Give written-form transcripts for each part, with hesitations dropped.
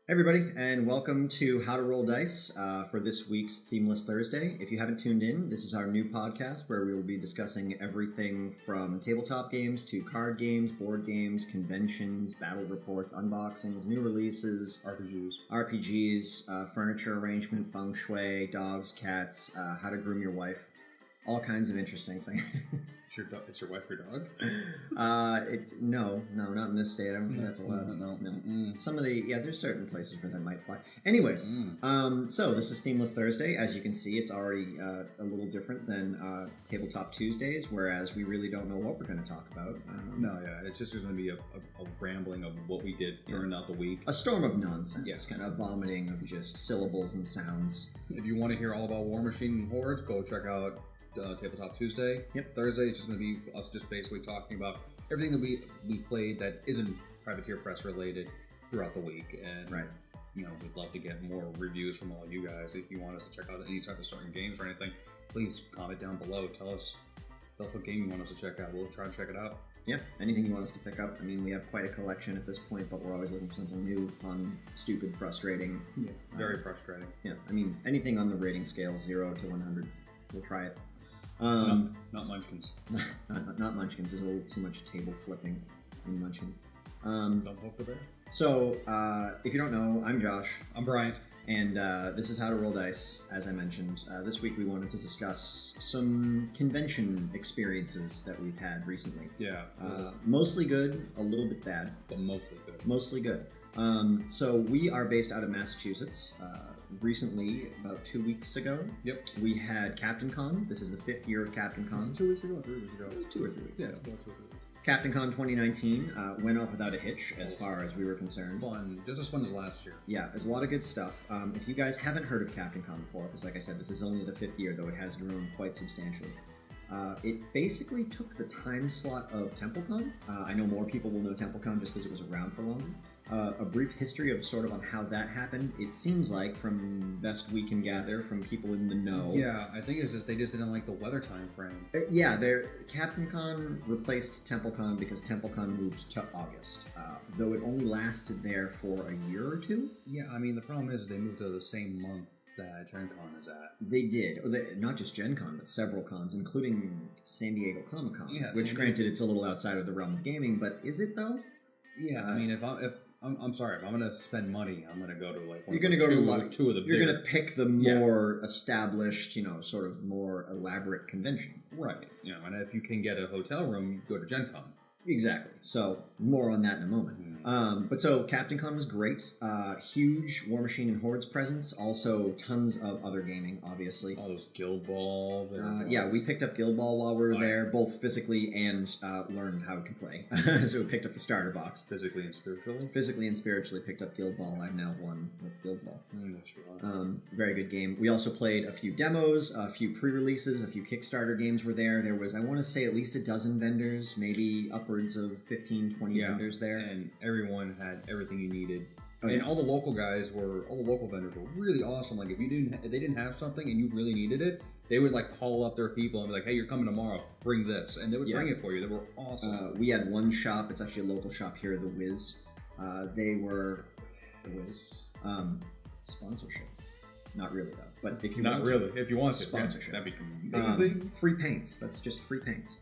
Hey everybody, and welcome to How to Roll Dice for this week's Themeless Thursday. If you haven't tuned in, this is our new podcast where we will be discussing everything from tabletop games to card games, board games, conventions, battle reports, unboxings, new releases, RPGs, furniture arrangement, feng shui, dogs, cats, how to groom your wife, all kinds of interesting things. It's your wife your dog? No, not in this state. I don't think that's allowed. No. Some of there's certain places where that might fly. Anyways, so this is Themeless Thursday. As you can see, it's already a little different than Tabletop Tuesdays, whereas we really don't know what we're going to talk about. It's just going to be a rambling of what we did during out the week. A storm of nonsense, kind of vomiting of just syllables and sounds. If you want to hear all about War Machine and Hordes, go check out Tabletop Tuesday. Yep. Thursday is just going to be us just basically talking about everything that we played that isn't Privateer Press related throughout the week. And right. We'd love to get more reviews from all you guys. If you want us to check out any type of certain games or anything, please comment down below. Tell us what game you want us to check out. We'll try to check it out. Yeah, anything you want us to pick up. I mean, we have quite a collection at this point, but we're always looking for something new, fun, stupid, frustrating. Yeah, very frustrating. Yeah, I mean, anything on the rating scale, 0 to 100, we'll try it. Not Munchkins. not Munchkins. There's a little too much table flipping in Munchkins. Don't poke the bear. So, if you don't know, I'm Josh. I'm Bryant. And this is How to Roll Dice, as I mentioned. This week we wanted to discuss some convention experiences that we've had recently. Yeah. Mostly good, a little bit bad. But mostly good. Mostly good. So we are based out of Massachusetts. Recently, about 2 weeks ago, we had CaptainCon. This is the 5th year of CaptainCon. 2 weeks ago or 3 weeks ago? 2 or 3 weeks ago. It's about 2 or 3 weeks. CaptainCon 2019 went off without a hitch as far as we were concerned. Fun. Just as fun as last year. Yeah, there's a lot of good stuff. If you guys haven't heard of CaptainCon before, because like I said, this is only the 5th year, though it has grown quite substantially. It basically took the time slot of TempleCon. I know more people will know TempleCon just because it was around for longer. A brief history of sort of on how that happened. It seems like, from best we can gather from people in the know. Yeah, I think it's just they just didn't like the weather time frame. CaptainCon replaced TempleCon because TempleCon moved to August, though it only lasted there for a year or two. Yeah, I mean the problem is they moved to the same month that GenCon is at. They did. Not just GenCon, but several cons, including San Diego Comic-Con, which granted it's a little outside of the realm of gaming, but is it though? Yeah, I mean if I'm sorry, if I'm going to spend money, I'm going to go to like you're going to go to two of the you're going to pick the more established, sort of more elaborate convention. Right. And if you can get a hotel room, go to GenCon. Exactly. So more on that in a moment. But so CaptainCon was great. Huge War Machine and Hordes presence. Also tons of other gaming, obviously. All those Guild Ball. We picked up Guild Ball while we were there, both physically and learned how to play. So we picked up the starter box. Physically and spiritually? Physically and spiritually picked up Guild Ball. I've now won with Guild Ball. Sure. Very good game. We also played a few demos, a few pre-releases, a few Kickstarter games were there. There was, I want to say, at least a dozen vendors, maybe upwards of 15, 20 vendors there. And everyone had everything you needed. And all the local vendors were really awesome. Like if they didn't have something and you really needed it, they would like call up their people and be like, "Hey, you're coming tomorrow. Bring this," and they would bring it for you. They were awesome. We had one shop. It's actually a local shop here, the Wiz. They were the Wiz sponsorship. Not really though. But if you if you want to sponsorship, that'd be amazing. Free paints. That's just free paints.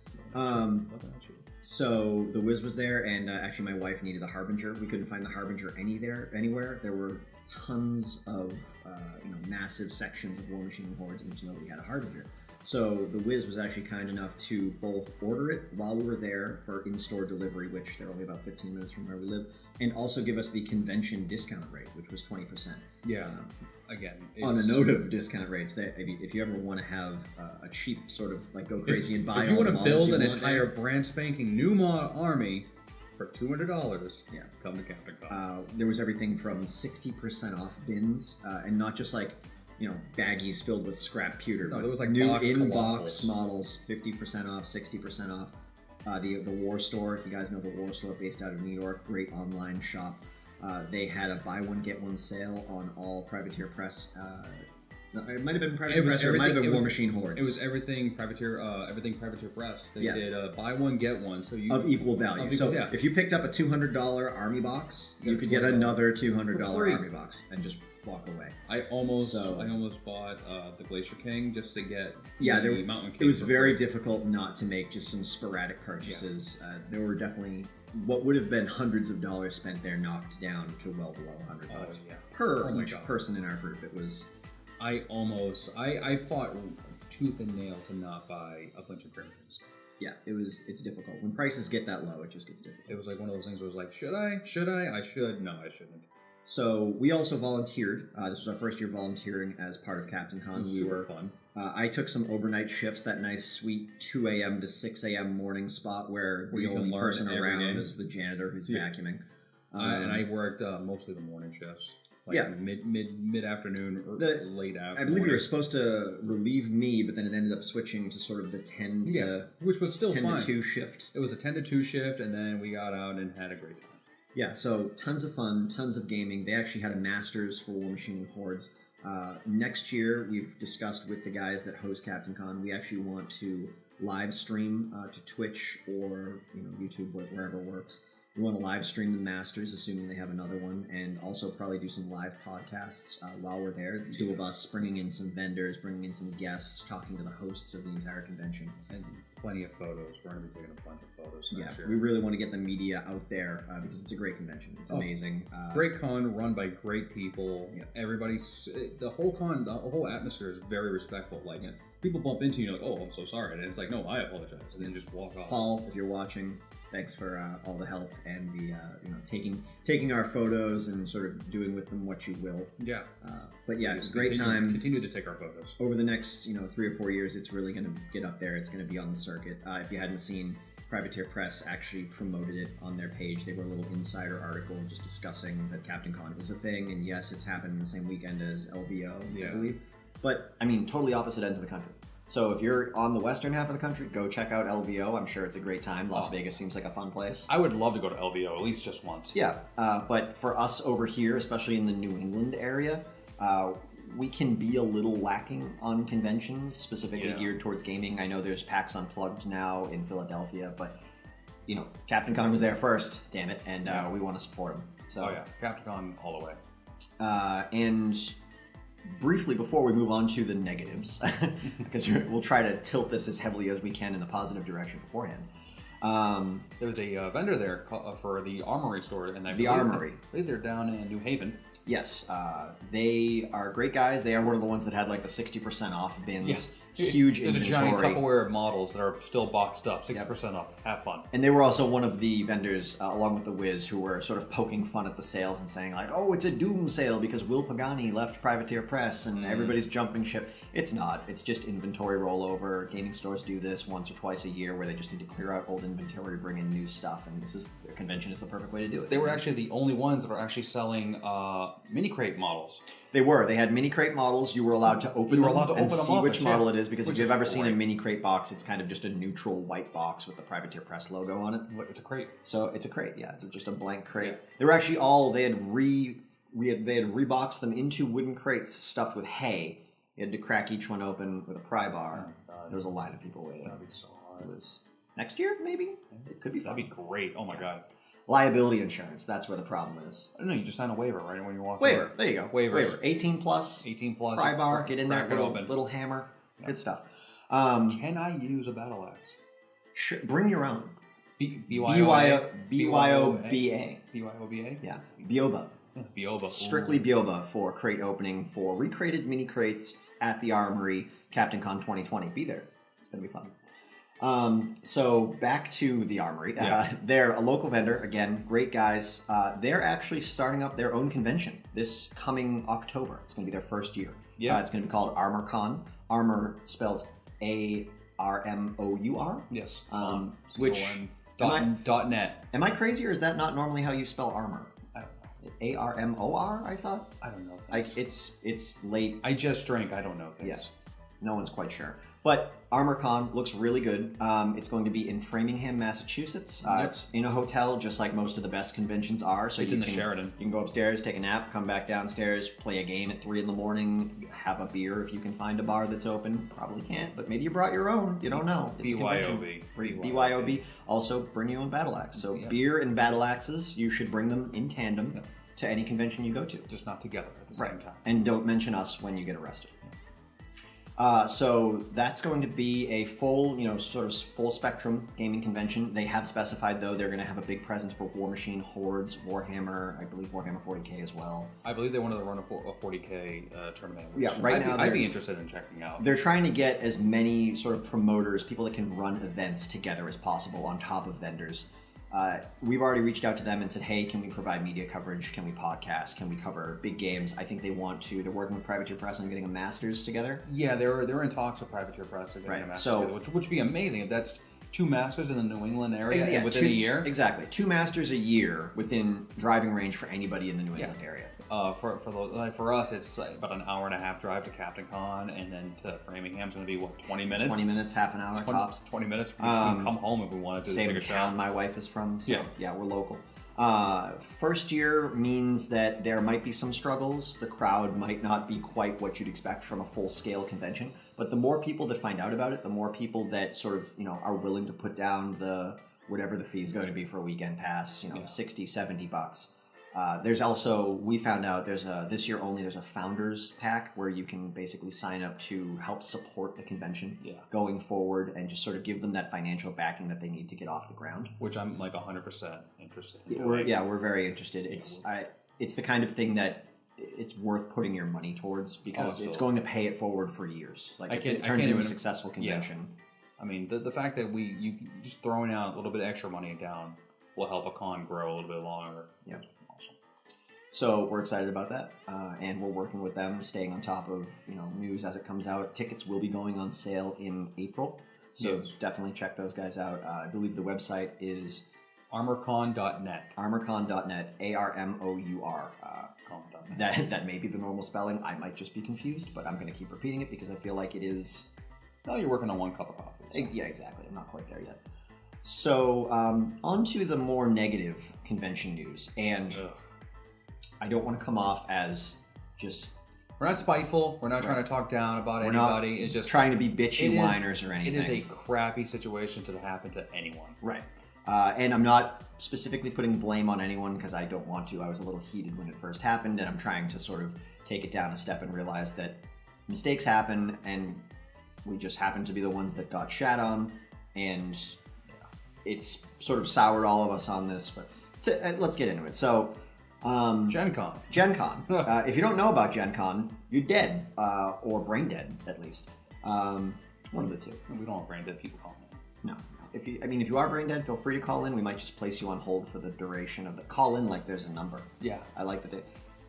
So the Wiz was there, and actually my wife needed a Harbinger. We couldn't find the Harbinger anywhere. There were tons of massive sections of War Machine and Hordes, and nobody had a Harbinger. So the Wiz was actually kind enough to both order it while we were there for in-store delivery, which they're only about 15 minutes from where we live, and also give us the convention discount rate, which was 20%. Yeah. Again, on a note of discount rates, if you ever want to have a cheap sort of like go crazy and buy, if you want to build an entire brand spanking new mod army for $200, come to CaptainCon. There was everything from 60% off bins, and not just like baggies filled with scrap pewter. No, there was like new in-box models, 50% off, 60% off. The War Store, if you guys know the War Store, based out of New York, great online shop. They had a buy one get one sale on all Privateer Press No, it might have been Privateer Press, or it might have been War Machine Hordes. It was everything Privateer Press. They did buy one get one, so you of equal value. If you picked up a $200 army box, you could get another $200 army box and just walk away. I almost bought the Glacier King just to get the Mountain King. It was very difficult not to make just some sporadic purchases. Yeah. There were definitely what would have been hundreds of dollars spent there knocked down to well below $100 per each person in our group. It was. I fought tooth and nail to not buy a bunch of premiums. Yeah, it's difficult. When prices get that low, it just gets difficult. It was like one of those things where it was like, should I? Should I? I should. No, I shouldn't. So we also volunteered. This was our first year volunteering as part of Captain Con. It was super fun. I took some overnight shifts, that nice sweet 2 a.m. to 6 a.m. morning spot where the only person around is the janitor who's vacuuming. And I worked mostly the morning shifts. Like mid afternoon or late afternoon. I believe you were supposed to relieve me, but then it ended up switching to sort of the 10 to which was still 10 fun. to 2 shift. It was a 10 to 2 shift, and then we got out and had a great time. Yeah, so tons of fun, tons of gaming. They actually had a Masters for War Machine Hordes. Next year, we've discussed with the guys that host Captain Con, we actually want to live stream to Twitch or YouTube, wherever works. We want to live stream the Masters, assuming they have another one, and also probably do some live podcasts while we're there. The two of us bringing in some vendors, bringing in some guests, talking to the hosts of the entire convention. And plenty of photos. We're going to be taking a bunch of photos next year. We really want to get the media out there because it's a great convention. It's amazing. Great con run by great people. Yeah. Everybody's the whole atmosphere is very respectful. Like people bump into you, like, oh, I'm so sorry, and it's like, no, I apologize, and then just walk off. Paul, if you're watching, thanks for all the help and the taking our photos and sort of doing with them what you will. Yeah. But yeah, it's a great time. Continue to take our photos. Over the next 3 or 4 years, it's really going to get up there. It's going to be on the circuit. If you hadn't seen, Privateer Press actually promoted it on their page. They wrote a little insider article just discussing that Captain Con is a thing, and yes, it's happened the same weekend as LVO, I believe. But I mean, totally opposite ends of the country. So if you're on the western half of the country, go check out LVO. I'm sure it's a great time. Las Vegas seems like a fun place. I would love to go to LVO at least just once. Yeah, but for us over here, especially in the New England area, we can be a little lacking on conventions specifically geared towards gaming. I know there's PAX Unplugged now in Philadelphia, but Captain Con was there first, damn it, and we want to support them. So Captain Con all the way. And briefly, before we move on to the negatives, because we'll try to tilt this as heavily as we can in the positive direction beforehand. There was a vendor there for the Armory store, and I believe they're down in New Haven. Yes, they are great guys. They are one of the ones that had like the 60% off bins. Yeah. Huge There's inventory. a giant Tupperware of models that are still boxed up, 60% off. Have fun. And they were also one of the vendors, along with the Wiz, who were sort of poking fun at the sales and saying like, oh, it's a doom sale because Will Pagani left Privateer Press and everybody's jumping ship. It's not. It's just inventory rollover. Gaming stores do this once or twice a year where they just need to clear out old inventory, bring in new stuff, and their convention is the perfect way to do it. They were actually the only ones that are actually selling mini crate models. They were. They had mini crate models. You were allowed to open them and see which model it is, because if you've ever seen a mini crate box, it's kind of just a neutral white box with the Privateer Press logo on it. It's a crate. So it's a crate, yeah. It's just a blank crate. Yeah. They were actually all, they had reboxed them into wooden crates stuffed with hay. You had to crack each one open with a pry bar. There was a line of people waiting. That'd be so hard. It was next year, maybe? It could be fun. That'd be great. Oh my God. Liability insurance, that's where the problem is. I don't know, you just sign a waiver, right, when you walk Waiver, in. there you go. Waivers. 18 plus. 18 plus. Pry bar, get in there, little hammer. Yeah. Good stuff. Can I use a battle axe? Bring your own. BYOBA? BYOBA? Yeah. Bioba. Bioba. Strictly Bioba for crate opening for recrated mini crates at the Armory, Captain Con 2020. Be there. It's going to be fun. So back to the Armory. They're a local vendor. Again, great guys. They're actually starting up their own convention this coming October. It's going to be their first year. Yeah. It's going to be called ArmorCon. Armor spelled ARMOUR. Yes. Which .net. Am I crazy, or is that not normally how you spell armor? I don't know. ARMOR, I thought? I don't know. It's late. I just drank. I don't know things. Yes. No one's quite sure. But ArmorCon looks really good. It's going to be in Framingham, Massachusetts. It's in a hotel, just like most of the best conventions are. So it's in the Sheraton. You can go upstairs, take a nap, come back downstairs, play a game at 3 a.m, have a beer if you can find a bar that's open. Probably can't, but maybe you brought your own. You don't know. It's BYOB. BYOB. Also, bring your own battle axe. So beer and battle axes, you should bring them in tandem to any convention you go to. Just not together at the same time. And don't mention us when you get arrested. So that's going to be a full, sort of full spectrum gaming convention. They have specified, though, they're going to have a big presence for War Machine, Hordes, Warhammer, I believe Warhammer 40k as well. I believe they wanted to run a 40k tournament. Which now I'd be interested in checking out. They're trying to get as many sort of promoters, people that can run events together as possible on top of vendors. We've already reached out to them and said, hey, can we provide media coverage? Can we podcast? Can we cover big games? I think they're working with Privateer Press on getting a Masters together. Yeah, they're in talks with Privateer Press on getting a Masters together, which would be amazing if that's 2 Masters in the New England area within a year. Exactly. 2 Masters a year within driving range for anybody in the New England area. For us, it's about an hour and a half drive to Captain Con, and then to Framingham's going to be 20 minutes? 20 minutes, half an hour tops. 20 minutes. We can come home if we wanted to. Same take a town shot. my wife is from. So yeah, we're local. First year means that there might be some struggles. The crowd might not be quite what you'd expect from a full-scale convention. But the more people that find out about it, the more people that sort of are willing to put down whatever the fee is going to be for a weekend pass. $60, $70. There's also, we found out this year only, there's a founders pack where you can basically sign up to help support the convention going forward and just sort of give them that financial backing that they need to get off the ground. Which I'm 100% interested in. We're very interested. It's the kind of thing that it's worth putting your money towards because it's going to pay it forward for years. If it turns into a successful convention. Yeah. I mean, the fact that you just throwing out a little bit extra money down will help a con grow a little bit longer. Yeah. So we're excited about that, and we're working with them, staying on top of news as it comes out. Tickets will be going on sale in April, so definitely check those guys out. I believe the website is armorcon.net. Armorcon.net, ARMOUR. That may be the normal spelling. I might just be confused, but I'm going to keep repeating it because I feel like it is. No, you're working on 1 cup of coffee. So. Yeah, exactly. I'm not quite there yet. So on to the more negative convention news, and. I don't want to come off as just... We're not spiteful. We're not trying to talk down about anybody. It's just trying to be bitchy whiners or anything. It is a crappy situation to happen to anyone. Right. And I'm not specifically putting blame on anyone because I don't want to. I was a little heated when it first happened, and I'm trying to sort of take it down a step and realize that mistakes happen, and we just happen to be the ones that got shat on, and it's sort of soured all of us on this. But let's get into it. So... GenCon. If you don't know about GenCon, you're dead, or brain dead, at least. One of the two. We don't have brain dead people calling in. No. If you are brain dead, feel free to call in. We might just place you on hold for the duration of the call in, like there's a number. Yeah. I like that.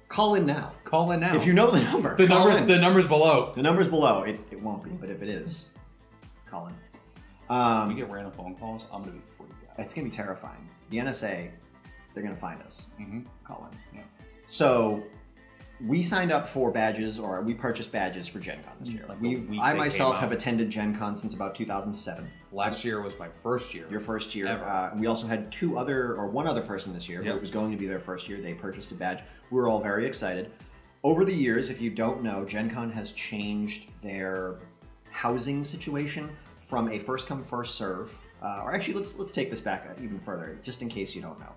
Call in now. Call in now. If you know the number. The number's below. The number's below. It won't be, but if it is, call in. If we get random phone calls, I'm gonna be freaked out. It's gonna be terrifying. The NSA. They're going to find us. Mm-hmm. Call in. Yeah. So we signed up for badges, or we purchased badges for GenCon this year. I myself have attended GenCon since about 2007. Last year was my first year. Your first year. Ever. We also had one other person this year who was going to be their first year. They purchased a badge. We were all very excited. Over the years, if you don't know, GenCon has changed their housing situation from a first come, first serve. Or actually, let's take this back even further, just in case you don't know.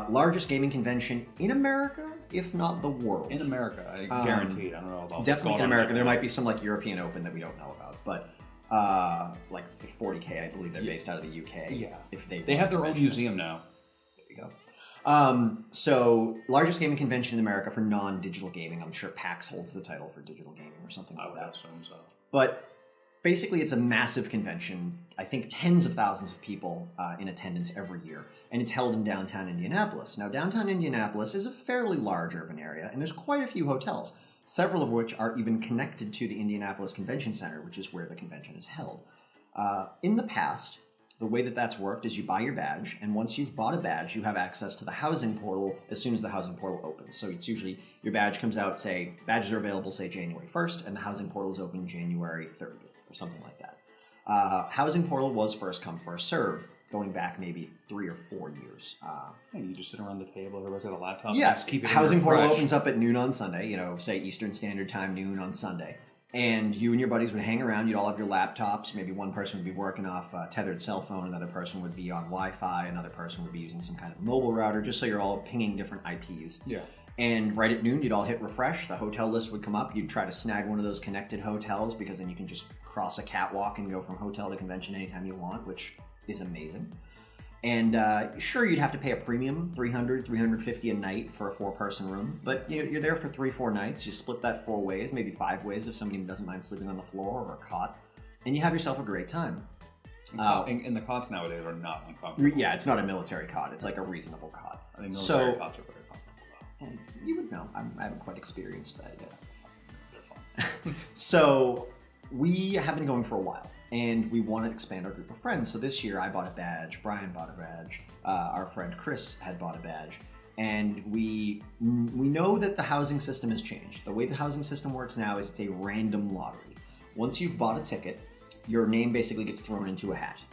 Largest gaming convention in America, if not the world. In America, I guaranteed. I don't know about definitely in America. There might be some European Open that we don't know about, but 40K, I believe they're based out of the UK. Yeah, if they have their own museum now. There you go. So largest gaming convention in America for non-digital gaming. I'm sure PAX holds the title for digital gaming or something like that. I would assume so. But basically, it's a massive convention. I think tens of thousands of people in attendance every year. And it's held in downtown Indianapolis. Now, downtown Indianapolis is a fairly large urban area, and there's quite a few hotels, several of which are even connected to the Indianapolis Convention Center, which is where the convention is held. In the past, the way that that's worked is you buy your badge, and once you've bought a badge, you have access to the housing portal as soon as the housing portal opens. So it's usually your badge comes out, say, badges are available, say, January 1st, and the housing portal is open January 30th. or something like that. Housing Portal was first come, first serve, going back maybe 3 or 4 years. And you just sit around the table, everybody's got a laptop. Yeah, just keep it Housing Portal opens up at noon on Sunday, say Eastern Standard Time, noon on Sunday. And you and your buddies would hang around. You'd all have your laptops. Maybe one person would be working off a tethered cell phone. Another person would be on Wi-Fi. Another person would be using some kind of mobile router, just so you're all pinging different IPs. Yeah. And right at noon, you'd all hit refresh. The hotel list would come up. You'd try to snag one of those connected hotels because then you can just cross a catwalk and go from hotel to convention anytime you want, which is amazing. And sure, you'd have to pay a premium, $300, $350 a night for a 4-person room. But you're there for 3-4 nights. You split that 4 ways, maybe 5 ways if somebody doesn't mind sleeping on the floor or a cot. And you have yourself a great time. And the cots nowadays are not uncomfortable. Yeah, it's not a military cot. It's like a reasonable cot. I think military cots are very comfortable. And you would know. I haven't quite experienced that yet. They're fun. So we have been going for a while. And we want to expand our group of friends. So this year I bought a badge, Brian bought a badge, our friend Chris had bought a badge. And we know that the housing system has changed. The way the housing system works now is it's a random lottery. Once you've bought a ticket, your name basically gets thrown into a hat.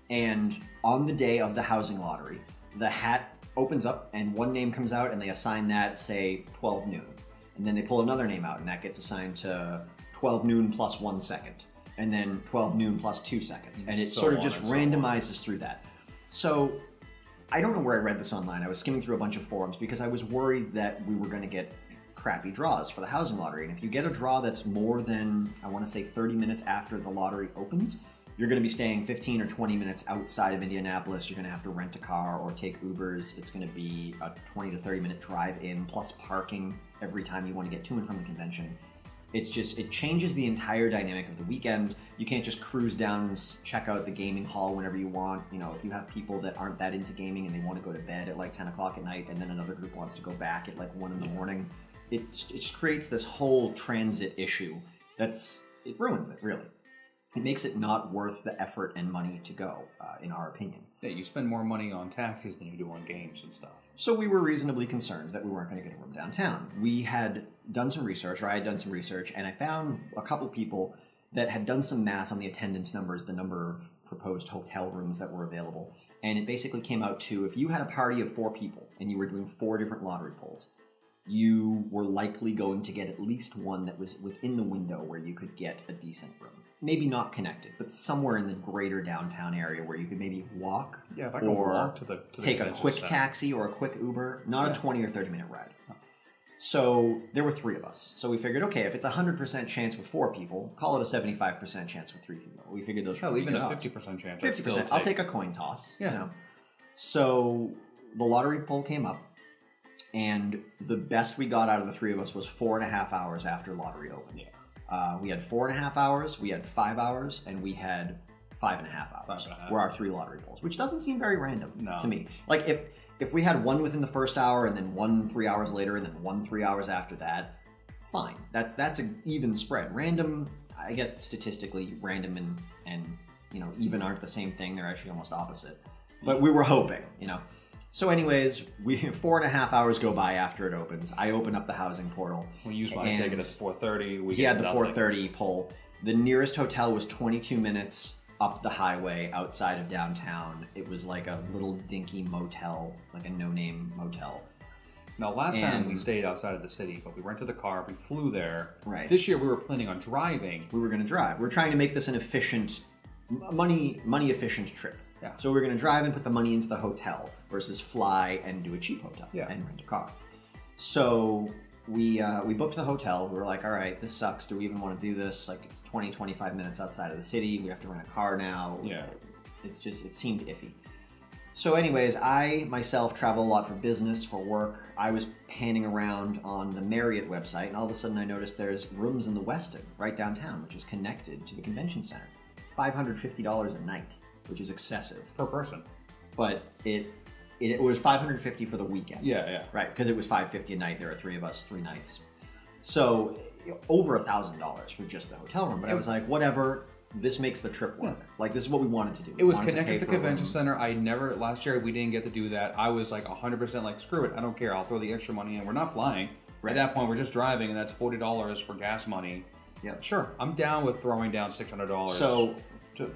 And on the day of the housing lottery, the hat opens up and one name comes out and they assign that, say, 12 noon. And then they pull another name out and that gets assigned to 12 noon plus 1 second. And then 12 noon plus 2 seconds. And it sort of just randomizes through that. So I don't know where I read this online. I was skimming through a bunch of forums because I was worried that we were going to get crappy draws for the housing lottery. And if you get a draw that's more than, I want to say 30 minutes after the lottery opens, you're going to be staying 15 or 20 minutes outside of Indianapolis. You're going to have to rent a car or take Ubers. It's going to be a 20 to 30 minute drive in plus parking every time you want to get to and from the convention. It's just, it changes the entire dynamic of the weekend. You can't just cruise down and check out the gaming hall whenever you want. If you have people that aren't that into gaming and they want to go to bed at like 10 o'clock at night and then another group wants to go back at like 1 in the morning, it just creates this whole transit issue it ruins it, really. It makes it not worth the effort and money to go, in our opinion. Yeah, you spend more money on taxis than you do on games and stuff. So we were reasonably concerned that we weren't going to get a room downtown. We had done some research, or I had done some research, and I found a couple people that had done some math on the attendance numbers, the number of proposed hotel rooms that were available. And it basically came out to, if you had a party of 4 people and you were doing 4 different lottery polls, you were likely going to get at least one that was within the window where you could get a decent room. Maybe not connected, but somewhere in the greater downtown area where you could maybe walk, if I can walk to the take a quick taxi or a quick Uber, not a 20 or 30 minute ride. So there were 3 of us. So we figured, okay, if it's a 100% chance with 4 people, call it a 75% chance with 3 people. We figured those were even a odds. 50% chance. 50%. I'll take a coin toss. Yeah. So the lottery poll came up, and the best we got out of the 3 of us was 4.5 hours after lottery opened. Yeah. We had 4.5 hours, we had 5 hours, and we had 5.5 hours. 5.5. Were our 3 lottery polls, which doesn't seem very random to me. Like if we had one within the first hour, and then one 3 hours later, and then one 3 hours after that, fine. That's an even spread. Random, I get statistically random and even aren't the same thing. They're actually almost opposite. But we were hoping, So anyways, 4.5 hours go by after it opens. I open up the housing portal. We used my ticket at 4:30. He had the 4:30 poll. The nearest hotel was 22 minutes up the highway outside of downtown. It was like a little dinky motel, like a no-name motel. Now, last time we stayed outside of the city, but we rented a car, we flew there. Right. This year we were planning on driving. We were going to drive. We're trying to make this an efficient, money-efficient trip. Yeah. So we're going to drive and put the money into the hotel versus fly and do a cheap hotel and rent a car. So we booked the hotel. We were like, all right, this sucks. Do we even want to do this? Like, it's 20, 25 minutes outside of the city. We have to rent a car now. Yeah. It seemed iffy. So anyways, I myself travel a lot for business, for work. I was panning around on the Marriott website, and all of a sudden I noticed there's rooms in the Westin right downtown, which is connected to the convention center. $550 a night, which is excessive. Per person. But it was $550 for the weekend. Yeah. Right, because it was $550 a night. There are 3 of us, 3 nights. So over $1,000 for just the hotel room. But I was like, whatever. This makes the trip work. Yeah. Like, this is what we wanted to do. It was connected to the convention center. Last year we didn't get to do that. I was like 100% like, screw it. I don't care. I'll throw the extra money in. We're not flying. Right. At that point, we're just driving, and that's $40 for gas money. Yep. Sure, I'm down with throwing down $600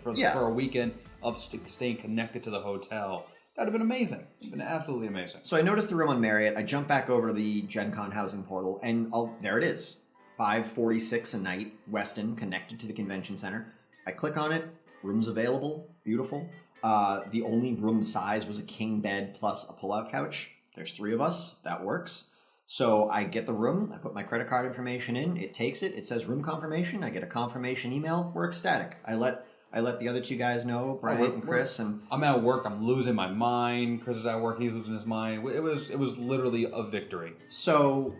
for a weekend of staying connected to the hotel. That'd have been amazing. It's been absolutely amazing. So I noticed the room on Marriott. I jump back over to the GenCon housing portal, and there it is. $546 a night, Westin, connected to the convention center. I click on it. Rooms available. Beautiful. The only room size was a king bed plus a pull-out couch. There's 3 of us. That works. So I get the room. I put my credit card information in. It takes it. It says room confirmation. I get a confirmation email. We're ecstatic. I let the other 2 guys know, Brian and Chris. And I'm at work. I'm losing my mind. Chris is at work. He's losing his mind. It was literally a victory. So,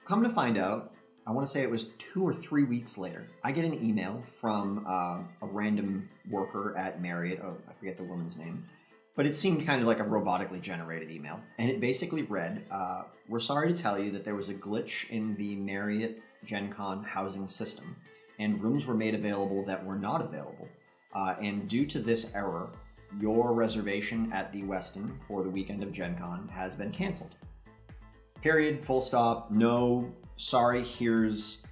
come to find out, I want to say it was 2 or 3 weeks later, I get an email from a random worker at Marriott. Oh, I forget the woman's name. But it seemed kind of like a robotically generated email. And it basically read, we're sorry to tell you that there was a glitch in the Marriott GenCon housing system, and rooms were made available that were not available. And due to this error, your reservation at the Westin for the weekend of GenCon has been canceled. Period, full stop, no, sorry, here's,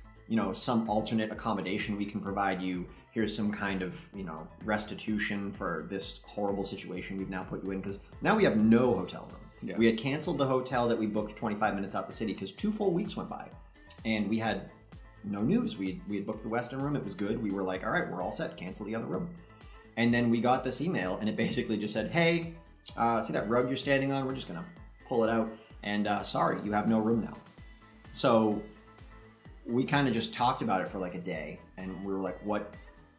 some alternate accommodation we can provide you. Here's some kind of, restitution for this horrible situation we've now put you in, because now we have no hotel room. Yeah. We had canceled the hotel that we booked 25 minutes out the city because 2 full weeks went by, and we had no news. We had booked the Westin room. It was good. We were like, all right, we're all set. Cancel the other room. And then we got this email, and it basically just said, hey, see that rug you're standing on? We're just going to pull it out. And sorry, you have no room now. So we kind of just talked about it for like a day, and we were like, what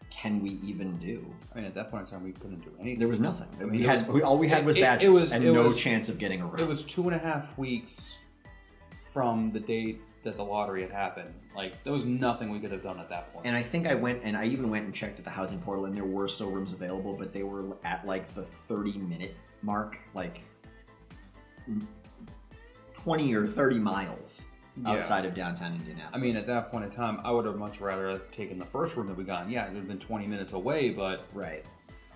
can we even do? I mean, at that point in time, we couldn't do anything. There was nothing. All we had was badges and no chance of getting a room. It was 2.5 weeks from the date that the lottery had happened. Like, there was nothing we could have done at that point. And I think I even went and checked at the housing portal, and there were still rooms available, but they were at like the 30-minute mark, like 20 or 30 miles outside of downtown Indianapolis. I mean, at that point in time, I would have much rather taken the first room that we got. Yeah, it would have been 20 minutes away, but right.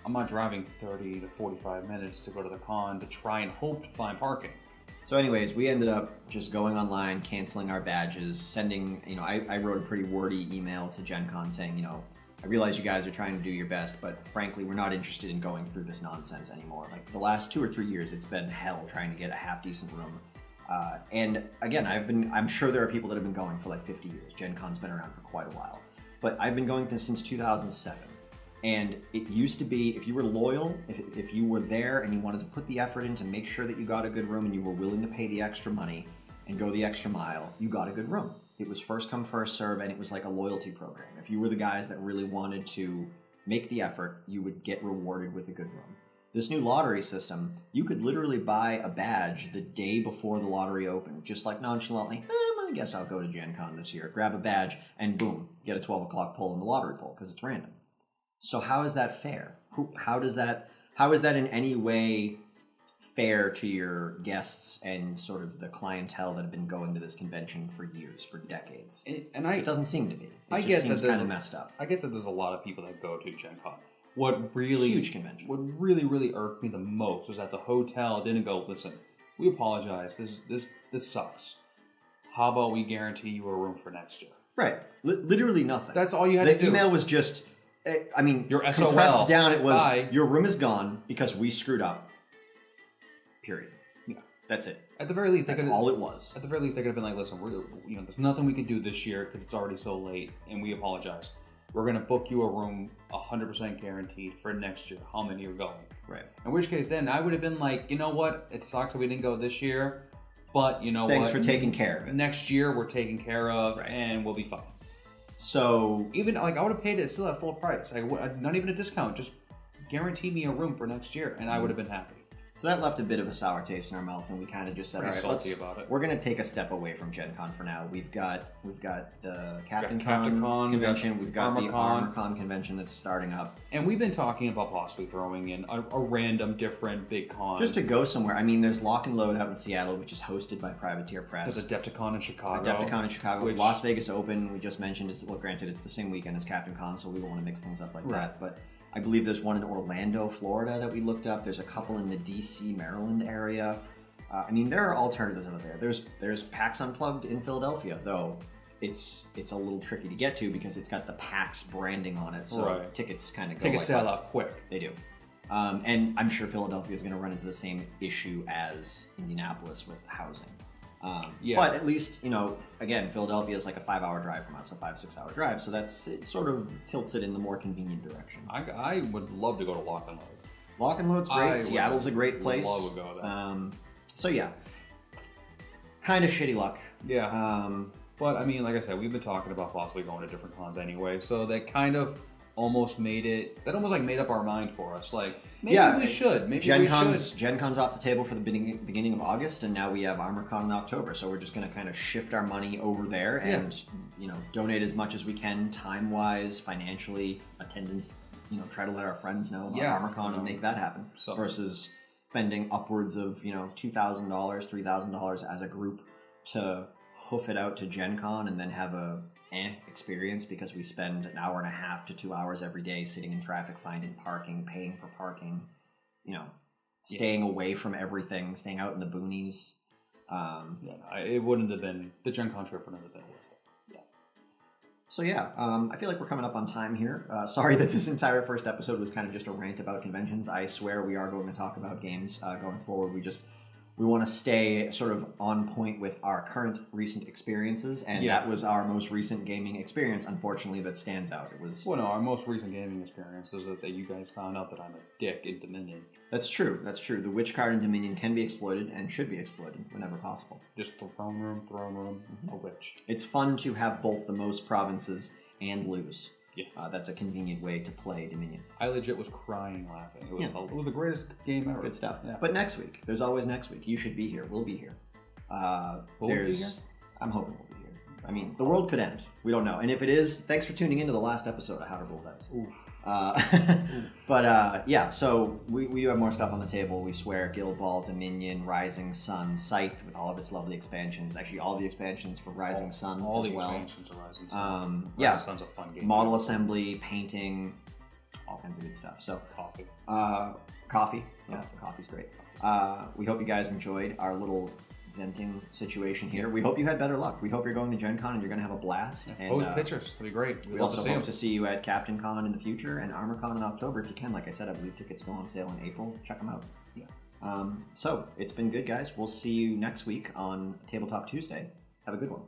I'm not driving 30 to 45 minutes to go to the con to try and hope to find parking. So anyways, we ended up just going online, canceling our badges, sending, I wrote a pretty wordy email to GenCon saying, I realize you guys are trying to do your best, but frankly, we're not interested in going through this nonsense anymore. Like the last 2 or 3 years, it's been hell trying to get a half-decent room. And again, I'm sure there are people that have been going for like 50 years. GenCon's been around for quite a while. But I've been going since 2007. And it used to be, if you were loyal, if you were there and you wanted to put the effort in to make sure that you got a good room and you were willing to pay the extra money and go the extra mile, you got a good room. It was first come, first serve, and it was like a loyalty program. If you were the guys that really wanted to make the effort, you would get rewarded with a good room. This new lottery system, you could literally buy a badge the day before the lottery opened, just like nonchalantly, I guess I'll go to GenCon this year, grab a badge, and boom, get a 12 o'clock pull in the lottery poll, because it's random. So how is that fair? How is that in any way fair to your guests and sort of the clientele that have been going to this convention for years, for decades? It doesn't seem to be. It just seems kind of messed up. I get that there's a lot of people that go to GenCon. Huge convention. What really irked me the most was that the hotel didn't go, listen, we apologize. This sucks. How about we guarantee you a room for next year? Right. Literally nothing. That's all you had to do. The email was just, your SOL. Compressed down, it was, Bye. Your room is gone because we screwed up. Period. Yeah. That's it. At the very least, that's all it was. At the very least, they could have been like, listen, there's nothing we could do this year because it's already so late, and we apologize. We're going to book you a room 100% guaranteed for next year, how many are going. Right. In which case, then I would have been like, you know what? It sucks that we didn't go this year, but you know Thanks for taking care of it. Next year, we're taken care of, and we'll be fine. So even I would have paid it still at full price. Not even a discount. Just guarantee me a room for next year, and I would have been happy. So that left a bit of a sour taste in our mouth, and we kind of just said, all right, we're going to take a step away from GenCon for now. We've got the Captain Con convention, we've got the ArmorCon convention that's starting up. And we've been talking about possibly throwing in a random different big con. Just to go somewhere. I mean, there's Lock and Load out in Seattle, which is hosted by Privateer Press. There's Adepticon in Chicago. Las Vegas Open, we just mentioned, granted, it's the same weekend as Captain Con, so we don't want to mix things up like that, but I believe there's one in Orlando, Florida that we looked up. There's a couple in the D.C., Maryland area. There are alternatives out there. There's PAX Unplugged in Philadelphia, though it's a little tricky to get to because it's got the PAX branding on it, so tickets kind of go tickets sell out quick. They do. And I'm sure Philadelphia is going to run into the same issue as Indianapolis with housing. But at least, again, Philadelphia is like a 5-hour drive from us, a 5-6 hour drive. So it sort of tilts it in the more convenient direction. I would love to go to Lock and Load. Lock and Load's great. Seattle's a great place. Love to go there. So yeah, kind of shitty luck. Yeah. But I mean, like I said, we've been talking about possibly going to different cons anyway. So that kind of almost made up our mind for us. Like, maybe we should. Maybe GenCon's off the table for the beginning of August, and now we have ArmorCon in October. So we're just going to kind of shift our money over there and, donate as much as we can, time-wise, financially, attendance. Try to let our friends know about ArmorCon and make that happen. So, versus spending upwards of, $2,000, $3,000 as a group to hoof it out to GenCon and then have a experience because we spend an hour and a half to 2 hours every day sitting in traffic, finding parking, paying for parking, staying away from everything, staying out in the boonies. It wouldn't have been, the GenCon trip wouldn't have been worth it. Yeah. So I feel like we're coming up on time here. Sorry that this entire first episode was kind of just a rant about conventions. I swear we are going to talk about games going forward. We want to stay sort of on point with our current recent experiences, and that was our most recent gaming experience, unfortunately, that stands out. Our most recent gaming experience is that you guys found out that I'm a dick in Dominion. That's true. The witch card in Dominion can be exploited and should be exploited whenever possible. Just throne room, a witch. It's fun to have both the most provinces and lose. Yes. That's a convenient way to play Dominion. I legit was crying laughing. It was the greatest game ever. Good stuff. Yeah. But next week, there's always next week. You should be here. We'll be here. Will we be here? I'm hoping we'll be here. I mean, the world could end. We don't know. And if it is, thanks for tuning into the last episode of How to Roll Dice. But so we do have more stuff on the table. We swear Guild Ball, Dominion, Rising Sun, Scythe with all of its lovely expansions. Actually, all the expansions for Rising Sun all as the well. Expansions of Rising Sun. Rising Sun's a fun game. Model assembly, painting, all kinds of good stuff. So coffee. Coffee. Yeah, coffee's great. We hope you guys enjoyed our little venting situation here. We hope you had better luck. We hope you're going to GenCon and you're going to have a blast. And post pictures. It'll be great. We also hope to see you at Captain Con in the future and ArmorCon in October if you can. Like I said, I believe tickets go on sale in April. Check them out. Yeah. So it's been good, guys. We'll see you next week on Tabletop Tuesday. Have a good one.